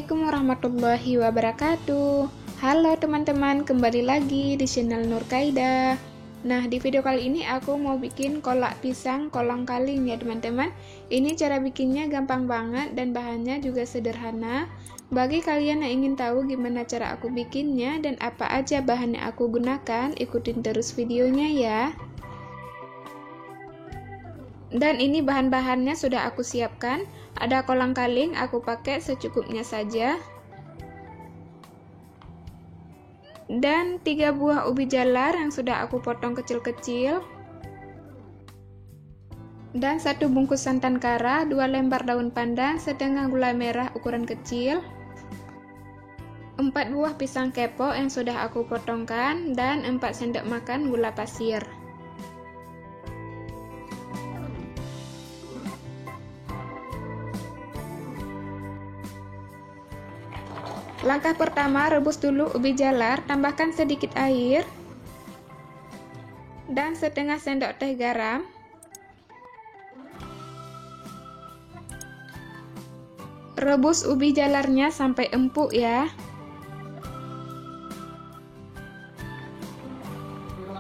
Assalamualaikum warahmatullahi wabarakatuh. Halo teman-teman, kembali lagi di channel Nur Qaida. Nah, di video kali ini aku mau bikin kolak pisang kolang-kaling ya teman-teman. Ini cara bikinnya gampang banget dan bahannya juga sederhana. Bagi kalian yang ingin tahu gimana cara aku bikinnya dan apa aja bahan yang aku gunakan, ikutin terus videonya ya. Dan ini bahan-bahannya sudah aku siapkan. Ada kolang-kaling, aku pakai secukupnya saja. Dan 3 buah ubi jalar yang sudah aku potong kecil-kecil. Dan 1 bungkus santan kara, 2 lembar daun pandan, setengah gula merah ukuran kecil. 4 buah pisang kepo yang sudah aku potongkan dan 4 sendok makan gula pasir. Langkah pertama, rebus dulu ubi jalar, tambahkan sedikit air dan setengah sendok teh garam. Rebus ubi jalarnya sampai empuk ya.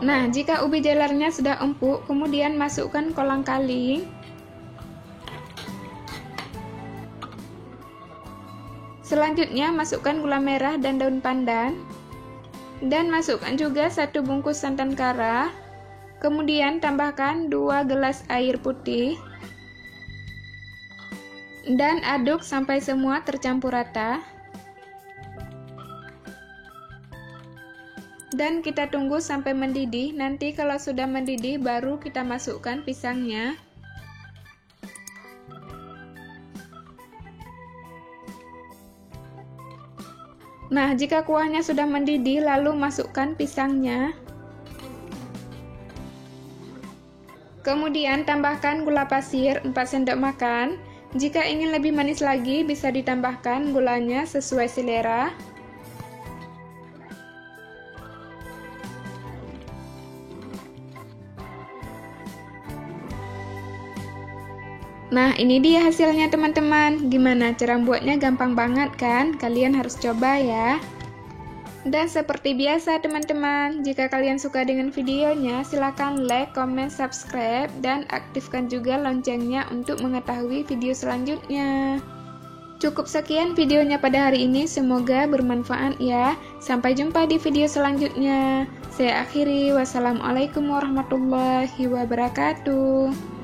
Nah, jika ubi jalarnya sudah empuk, kemudian masukkan kolang-kaling. Selanjutnya masukkan gula merah dan daun pandan. Dan masukkan juga 1 bungkus santan kara. Kemudian tambahkan 2 gelas air putih. Dan aduk sampai semua tercampur rata. Dan kita tunggu sampai mendidih. Nanti kalau sudah mendidih baru kita masukkan pisangnya. Nah, jika kuahnya sudah mendidih, lalu masukkan pisangnya. Kemudian tambahkan gula pasir 4 sendok makan. Jika ingin lebih manis lagi, bisa ditambahkan gulanya sesuai selera. Nah, ini dia hasilnya teman-teman. Gimana cara buatnya? Gampang banget kan? Kalian harus coba ya. Dan seperti biasa teman-teman, jika kalian suka dengan videonya, silahkan like, comment, subscribe, dan aktifkan juga loncengnya untuk mengetahui video selanjutnya. Cukup sekian videonya pada hari ini, semoga bermanfaat ya. Sampai jumpa di video selanjutnya. Saya akhiri, wassalamualaikum warahmatullahi wabarakatuh.